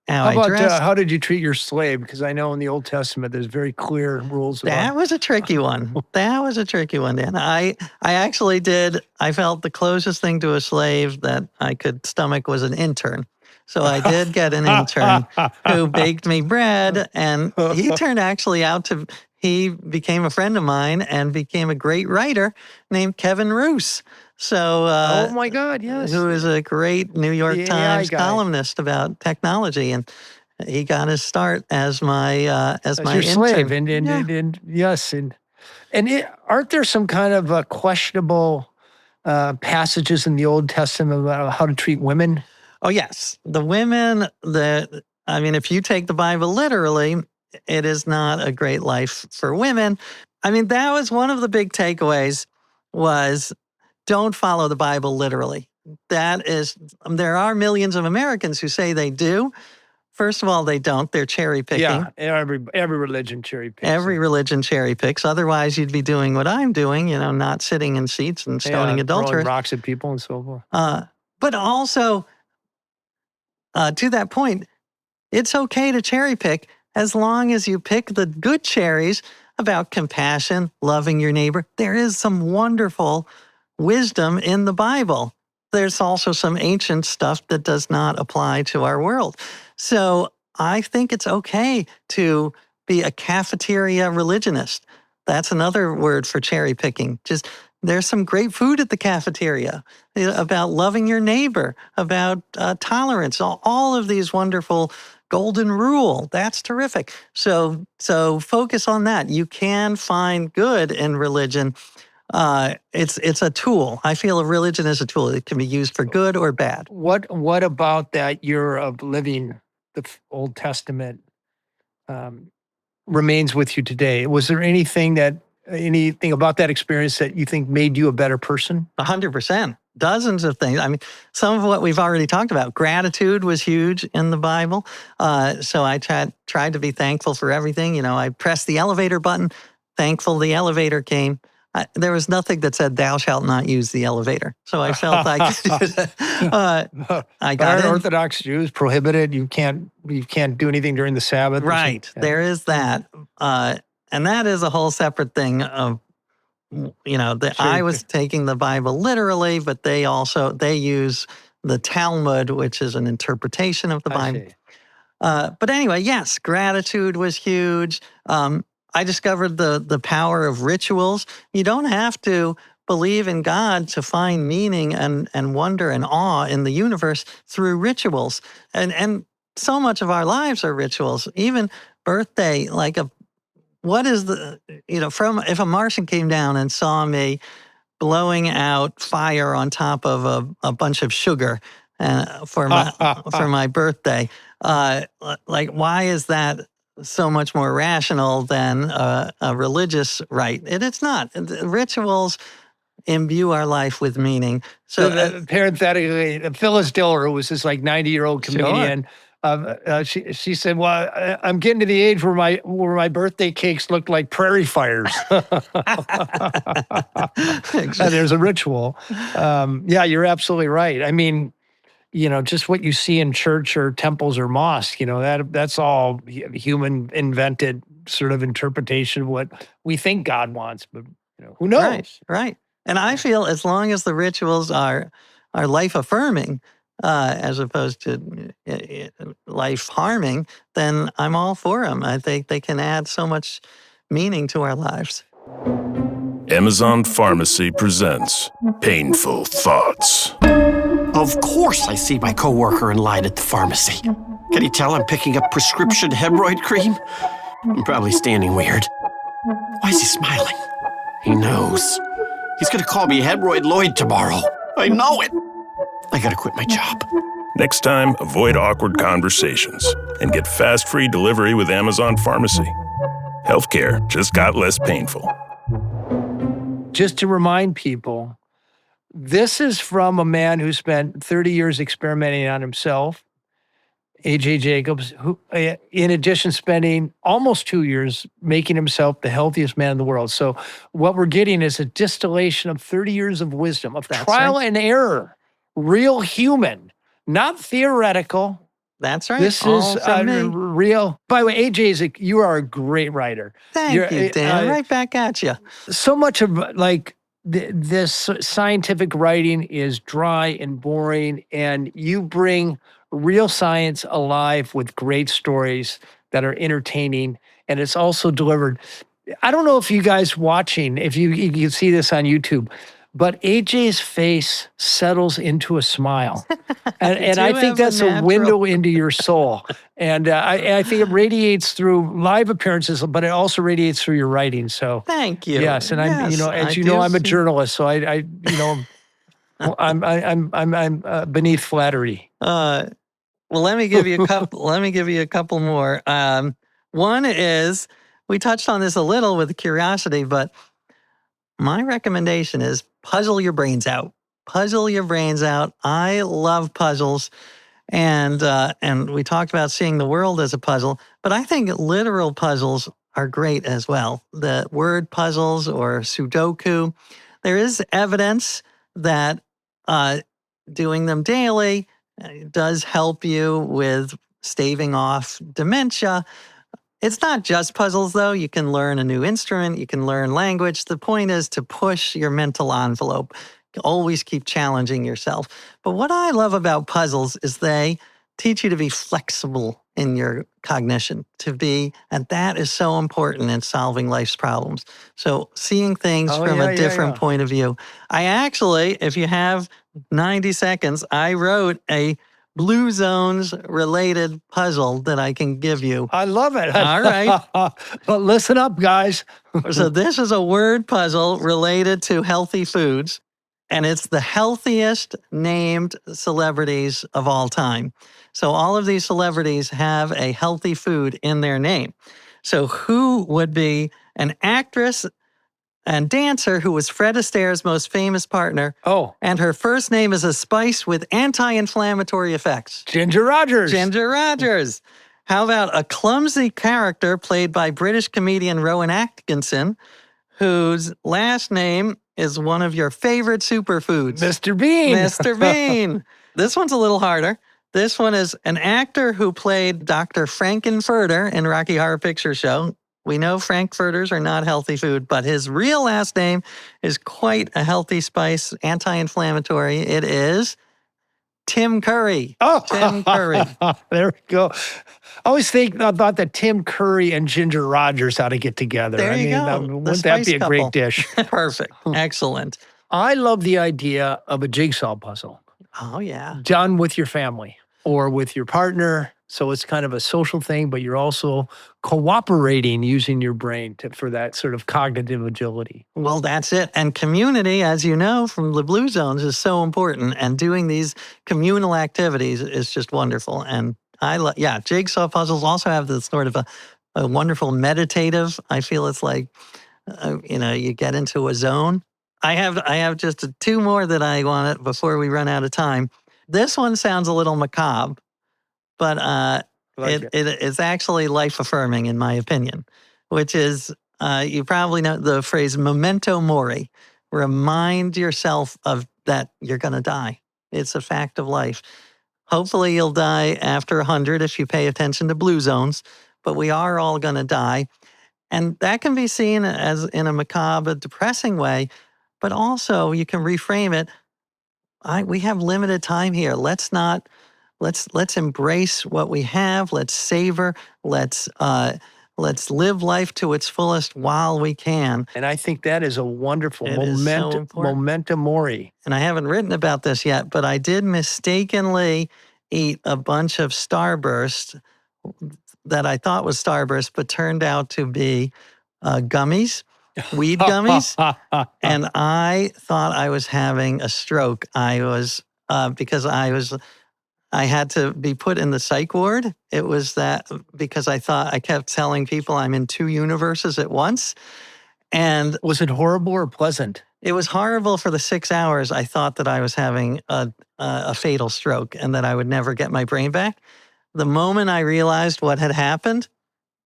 How did you treat your slave? Because I know in the Old Testament there's very clear rules. That was a tricky one. Dan. I actually did. I felt the closest thing to a slave that I could stomach was an intern. So I did get an intern who baked me bread, and he turned actually out to, he became a friend of mine and became a great writer named Kevin Roos. So, Oh my God, yes. who is a great New York The AI Times guy. columnist about technology. And he got his start as my As my your intern. slave. And Yeah. yes. Aren't there some kind of questionable passages in the Old Testament about how to treat women? Oh, yes. The women, I mean, if you take the Bible literally, it is not a great life for women. I mean, that was one of the big takeaways was don't follow the Bible literally. That is, there are millions of Americans who say they do. First of all, they don't. They're cherry picking. Yeah, every religion cherry picks. Every religion cherry picks. Otherwise, you'd be doing what I'm doing, not sitting in seats and stoning throwing adulterers. rocks at people and so forth. But also, to that point, it's okay to cherry pick as long as you pick the good cherries about compassion, loving your neighbor. There is some wonderful wisdom in the Bible. There's also some ancient stuff that does not apply to our world. So I think it's okay to be a cafeteria religionist. That's another word for cherry picking. Just there's some great food at the cafeteria about loving your neighbor, about tolerance, all of these wonderful golden rule. That's terrific. So focus on that. You can find good in religion. It's a tool. I feel a religion is a tool. It can be used for good or bad. What about that year of living the Old Testament remains with you today? Was there anything about that experience that you think made you a better person? 100%. Dozens of things. I mean, some of what we've already talked about. Gratitude was huge in the Bible. So I tried to be thankful for everything. I pressed the elevator button, thankful the elevator came. There was nothing that said, thou shalt not use the elevator. So I felt I could use it. I got in. Orthodox Jews prohibited. You can't do anything during the Sabbath. Right. There is that. And that is a whole separate thing of, I was taking the Bible literally, but they use the Talmud, which is an interpretation of the Bible. But anyway, yes, gratitude was huge. I discovered the power of rituals. You don't have to believe in God to find meaning and wonder and awe in the universe through rituals. And so much of our lives are rituals. Even birthday, what is if a Martian came down and saw me blowing out fire on top of a bunch of sugar for my birthday, why is that so much more rational than a religious rite? It's not. Rituals imbue our life with meaning. So parenthetically, Phyllis Diller, who was this 90-year-old comedian, she said, "Well, I'm getting to the age where my birthday cakes look like prairie fires." There's a ritual. Yeah, you're absolutely right. I mean, just what you see in church or temples or mosques, that's all human invented sort of interpretation of what we think God wants, but who knows? Right. And I feel as long as the rituals are life affirming, as opposed to life harming, then I'm all for them. I think they can add so much meaning to our lives. Amazon Pharmacy presents Painful Thoughts. Of course I see my coworker in line at the pharmacy. Can he tell I'm picking up prescription hemorrhoid cream? I'm probably standing weird. Why is he smiling? He knows. He's gonna call me Hemorrhoid Lloyd tomorrow. I know it. I gotta quit my job. Next time, avoid awkward conversations and get fast free delivery with Amazon Pharmacy. Healthcare just got less painful. Just to remind people, this is from a man who spent 30 years experimenting on himself, A.J. Jacobs, who, in addition, spending almost 2 years making himself the healthiest man in the world. So what we're getting is a distillation of 30 years of wisdom, of trial and error, real human, not theoretical. That's right. This is real. By the way, AJ, you are a great writer. Thank you, Dan. Right back at you. So much of this scientific writing is dry and boring, and you bring real science alive with great stories that are entertaining, and it's also delivered. I don't know if you guys watching, if you can see this on YouTube, but AJ's face settles into a smile. And I do think have a that's a natural- window into your soul. And I think it radiates through live appearances, but it also radiates through your writing. So Thank you. yes, and I'm, Yes, as I you know, do I'm a see- journalist, so I'm beneath flattery. Well, let me give you a couple. Let me give you a couple more. One is we touched on this a little with curiosity, but my recommendation is puzzle your brains out. Puzzle your brains out. I love puzzles, and we talked about seeing the world as a puzzle, but I think literal puzzles are great as well. The word puzzles or Sudoku. There is evidence that doing them daily does help you with staving off dementia. It's not just puzzles, though. You can learn a new instrument, you can learn language. The point is to push your mental envelope. Always keep challenging yourself. But what I love about puzzles is they teach you to be flexible in your cognition, and that is so important in solving life's problems. So seeing things from a different point of view. I actually, if you have 90 seconds, I wrote a Blue Zones related puzzle that I can give you. I love it. All right. But listen up, guys. So this is a word puzzle related to healthy foods, and it's the healthiest named celebrities of all time. So all of these celebrities have a healthy food in their name. So who would be an actress and dancer who was Fred Astaire's most famous partner? Oh, And her first name is a spice with anti-inflammatory effects. Ginger Rogers. Ginger Rogers. How about a clumsy character played by British comedian Rowan Atkinson, whose last name is one of your favorite superfoods? Mr. Bean. Mr. Bean. This one's a little harder. This one is an actor who played Dr. Frankenfurter in Rocky Horror Picture Show. We know Frankfurters are not healthy food, but his real last name is quite a healthy spice, anti-inflammatory. It is Tim Curry. Oh, Tim Curry. There we go. I always think about that Tim Curry and Ginger Rogers ought to get together. There you go. The Wouldn't that be spice a couple. great dish? Perfect. Excellent. I love the idea of a jigsaw puzzle Oh, yeah. done with your family or with your partner. So it's kind of a social thing, but you're also cooperating using your brain for that sort of cognitive agility. Well, that's it. And community, as you know from the Blue Zones, is so important. And doing these communal activities is just wonderful. And jigsaw puzzles also have this sort of a wonderful meditative. I feel it's like, you get into a zone. I have just two more that I want before we run out of time. This one sounds a little macabre, but it is actually life-affirming in my opinion, which is, you probably know the phrase memento mori. Remind yourself of that you're going to die. It's a fact of life. Hopefully you'll die after 100 if you pay attention to Blue Zones, but we are all going to die. And that can be seen as in a macabre, depressing way, but also you can reframe it. We have limited time here. Let's embrace what we have. Let's savor. Let's live life to its fullest while we can. And I think that is a wonderful It is so important. memento mori. And I haven't written about this yet, but I did mistakenly eat a bunch of Starburst that I thought was Starburst, but turned out to be gummies, weed gummies. And I thought I was having a stroke. Because I had to be put in the psych ward. It was that because I kept telling people I'm in two universes at once. And was it horrible or pleasant? It was horrible for the 6 hours. I thought that I was having a fatal stroke and that I would never get my brain back. The moment I realized what had happened,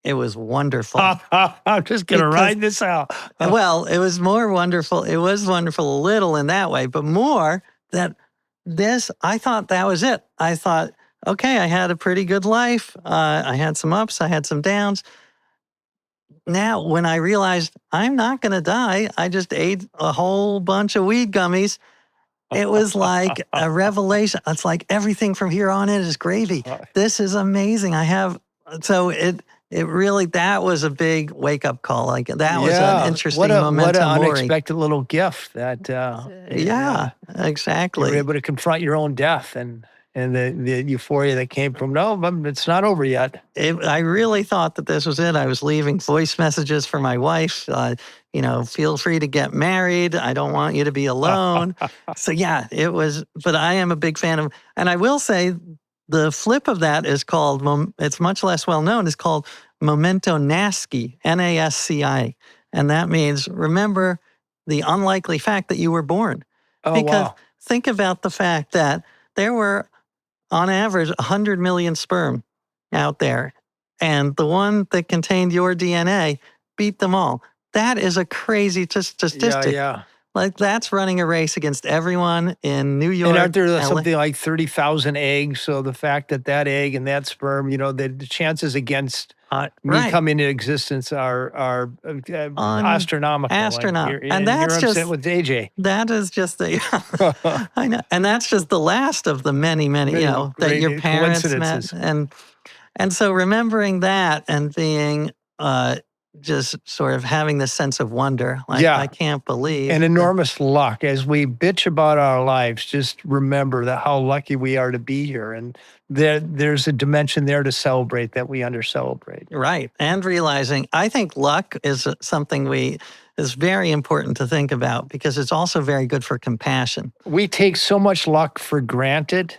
it was wonderful. I'm just going to ride this out. Well, it was more wonderful. It was wonderful a little in that way, but more that I thought that was it. I thought, okay, I had a pretty good life. I had some ups, I had some downs. Now, when I realized I'm not going to die, I just ate a whole bunch of weed gummies. it was like a revelation. It's like everything from here on in is gravy. This is amazing. So it really, that was a big wake up call. Like that was an interesting what an memento mori. unexpected little gift that Yeah, exactly. you were able to confront your own death and the euphoria that came from, no, it's not over yet. I really thought that this was it. I was leaving voice messages for my wife. Feel free to get married. I don't want you to be alone. So yeah, it was, but I am a big fan of, and I will say the flip of that is called, it's much less well known, it's called memento nasci, Nasci. And that means remember the unlikely fact that you were born. Oh, because wow. think about the fact that there were, on average, 100 million sperm out there. And the one that contained your DNA beat them all. That is a crazy statistic. Yeah. Like that's running a race against everyone in New York. And aren't there LA. something like 30,000 eggs? So the fact that egg and that sperm, the chances against me coming into existence are astronomical. And that's you're just upset with AJ. That is just I know, and that's just the last of the many, that your parents met, and so remembering that and being just sort of having this sense of wonder, like I can't believe. And enormous luck. As we bitch about our lives, just remember that how lucky we are to be here. And there's a dimension there to celebrate that we under-celebrate. Right. And realizing, I think luck is something is very important to think about because it's also very good for compassion. We take so much luck for granted.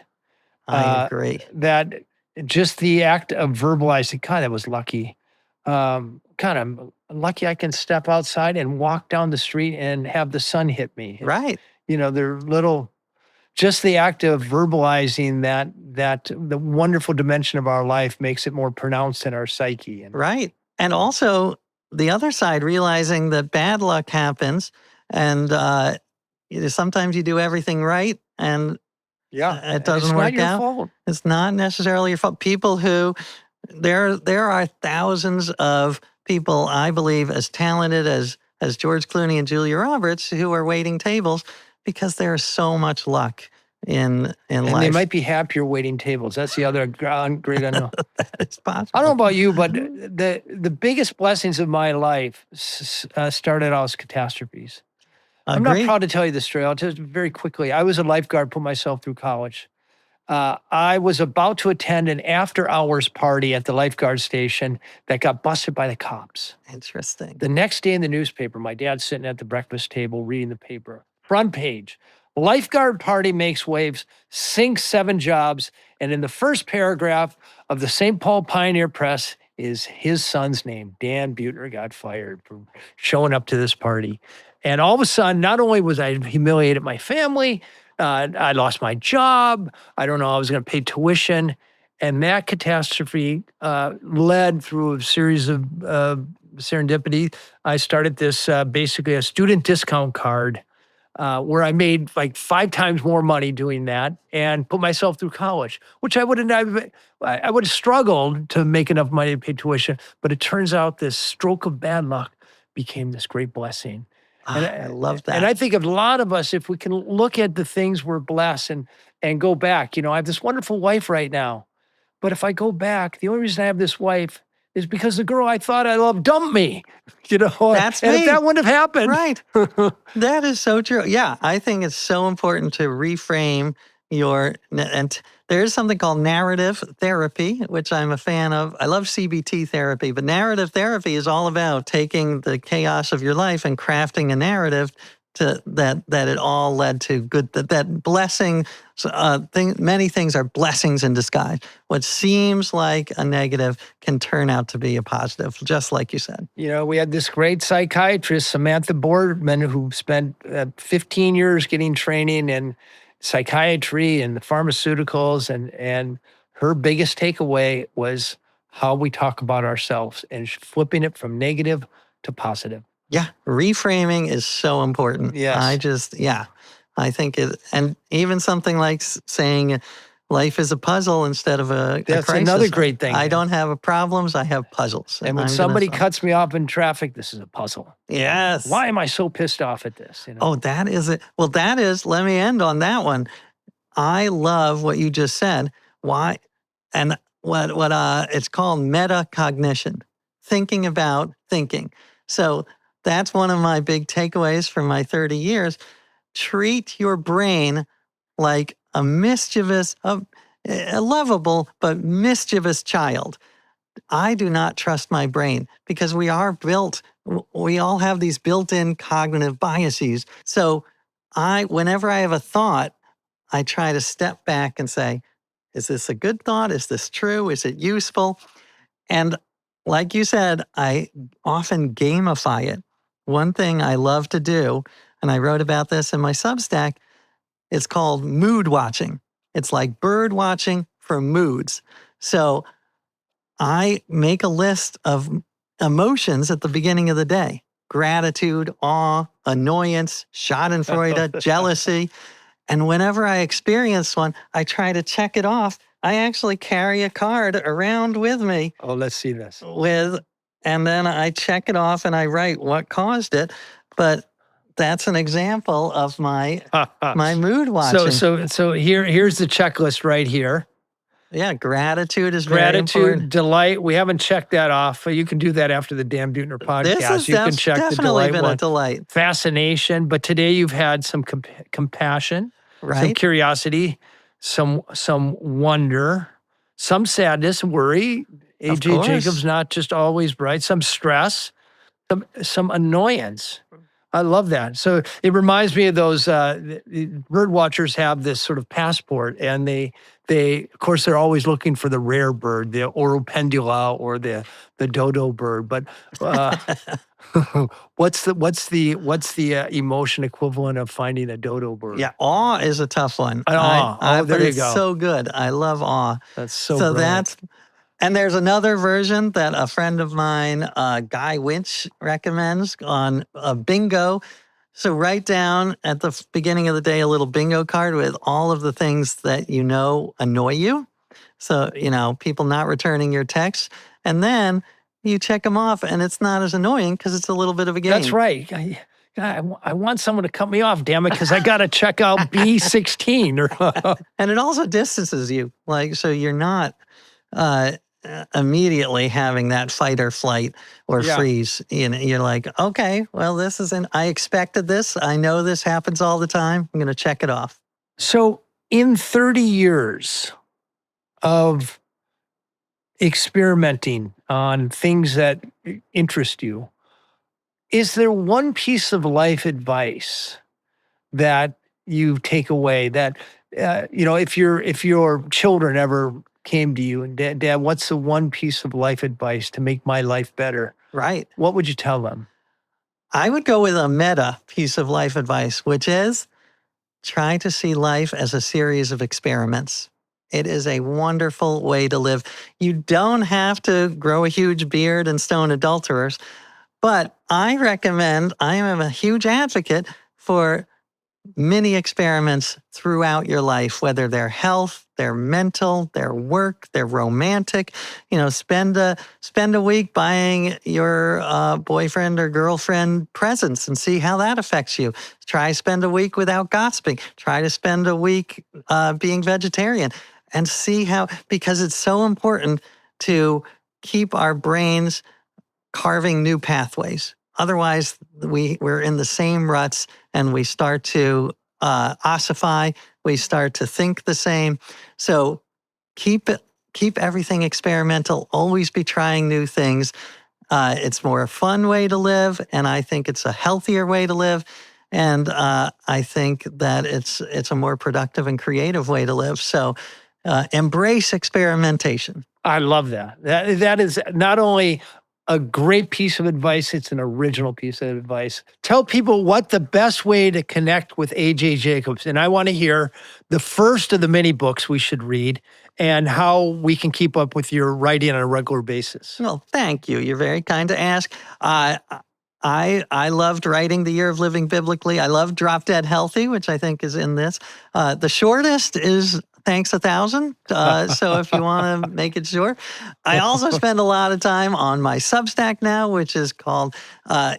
I agree. That just the act of verbalizing, God, that was lucky. Kind of lucky I can step outside and walk down the street and have the sun hit me. Right. They're little, just the act of verbalizing that the wonderful dimension of our life makes it more pronounced in our psyche. Right. And also the other side, realizing that bad luck happens and sometimes you do everything right and it doesn't work out. It's not your fault. It's not necessarily your fault. People who, there are thousands of people, I believe, as talented as George Clooney and Julia Roberts, who are waiting tables because there's so much luck in life. And they might be happier waiting tables. That's the other great unknown. That is possible. I don't know about you, but the biggest blessings of my life started out as catastrophes. I'm not proud to tell you this story. I'll tell you very quickly. I was a lifeguard, put myself through college. I was about to attend an after-hours party at the lifeguard station that got busted by the cops. Interesting. The next day in the newspaper, my dad's sitting at the breakfast table reading the paper. Front page, lifeguard party makes waves, sinks 7 jobs, and in the first paragraph of the St. Paul Pioneer Press is his son's name. Dan Buettner got fired for showing up to this party. And all of a sudden, not only was I humiliated my family, I lost my job. I don't know, I was going to pay tuition. And that catastrophe led through a series of serendipity. I started this basically a student discount card where I made like 5 times more money doing that and put myself through college, which I would have struggled to make enough money to pay tuition. But it turns out this stroke of bad luck became this great blessing. And I love that. And I think of a lot of us, if we can look at the things we're blessed and go back, I have this wonderful wife right now. But if I go back, the only reason I have this wife is because the girl I thought I loved dumped me. That's me. And if that wouldn't have happened. Right. That is so true. Yeah, I think it's so important to reframe and there is something called narrative therapy, which I'm a fan of. I love CBT therapy, but narrative therapy is all about taking the chaos of your life and crafting a narrative that it all led to good, that blessing, many things are blessings in disguise. What seems like a negative can turn out to be a positive, just like you said. We had this great psychiatrist, Samantha Boardman, who spent 15 years getting training in psychiatry and the pharmaceuticals, and her biggest takeaway was how we talk about ourselves and flipping it from negative to positive. Yeah, reframing is so important. Yes. I think it, and even something like saying, Life is a puzzle instead of a That's crisis. another great thing. I don't have problems. I have puzzles. And when I'm somebody gonna, cuts me off in traffic, this is a puzzle. yes. Why am I so pissed off at this? You know? Oh, that is it. Well, that is, let me end on that one. I love what you just said. Why? And what it's called metacognition, thinking about thinking. So that's one of my big takeaways from my 30 years. Treat your brain like a mischievous, a lovable, but mischievous child. I do not trust my brain because we all have these built-in cognitive biases. So whenever I have a thought, I try to step back and say, is this a good thought? Is this true? Is it useful? And like you said, I often gamify it. One thing I love to do, and I wrote about this in my Substack, it's called mood watching. It's like bird watching for moods. So I make a list of emotions at the beginning of the day: gratitude, awe, annoyance, schadenfreude, jealousy. And whenever I experience one, I try to check it off. I actually carry a card around with me Oh, let's see this. and then I check it off and I write what caused it. But that's an example of my mood watching. So here's the checklist right here. Yeah, gratitude is very important. Gratitude, delight. We haven't checked that off. You can do that after the Dan Buettner podcast. This has you can check the definitely delight been one. a delight. Fascination, but today you've had some compassion, some Right? curiosity, some wonder, some sadness, worry. Of AJ course. Jacobs not just always bright, some stress, some annoyance. I love that. So it reminds me of those bird watchers have this sort of passport, and they of course they're always looking for the rare bird, the oropendula or the dodo bird. But what's the emotion equivalent of finding a dodo bird? Yeah, awe is a tough one. Awe. There you it's go. so good. I love awe. That's so brilliant. that's, and there's another version that a friend of mine, Guy Winch, recommends on a bingo. So write down at the beginning of the day a little bingo card with all of the things that you know annoy you. So, people not returning your texts. And then you check them off and it's not as annoying because it's a little bit of a game. That's right. I want someone to cut me off, damn it, because I got to check out B16. And it also distances you. So you're not immediately having that fight or flight or freeze. You're like, okay, well, I expected this. I know this happens all the time. I'm going to check it off. So in 30 years of experimenting on things that interest you, is there one piece of life advice that you take away that, if your children ever came to you and Dad, what's the one piece of life advice to make my life better? Right. What would you tell them? I would go with a meta piece of life advice, which is try to see life as a series of experiments. It is a wonderful way to live. You don't have to grow a huge beard and stone adulterers, but I am a huge advocate for mini experiments throughout your life, whether they're health, they're mental, they're work, they're romantic. Spend a week buying your boyfriend or girlfriend presents and see how that affects you. Try spend a week without gossiping. Try to spend a week being vegetarian and see how, because it's so important to keep our brains carving new pathways. Otherwise, we're in the same ruts and we start to ossify. We start to think the same. So keep everything experimental. Always be trying new things. It's more a fun way to live, and I think it's a healthier way to live. And I think that it's a more productive and creative way to live. So embrace experimentation. I love that. That is not only a great piece of advice, it's an original piece of advice. Tell people what the best way to connect with AJ Jacobs. And I want to hear the first of the many books we should read and how we can keep up with your writing on a regular basis. Well, thank you. You're very kind to ask. I loved writing The Year of Living Biblically. I loved Drop Dead Healthy, which I think is in this. The shortest is thanks 1,000. So if you want to make it short. I also spend a lot of time on my Substack now, which is called,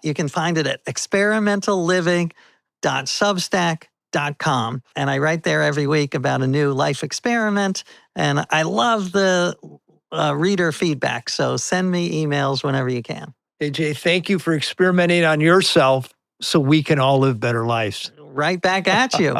you can find it at experimentalliving.substack.com. And I write there every week about a new life experiment. And I love the reader feedback. So send me emails whenever you can. AJ, thank you for experimenting on yourself so we can all live better lives. Right back at you.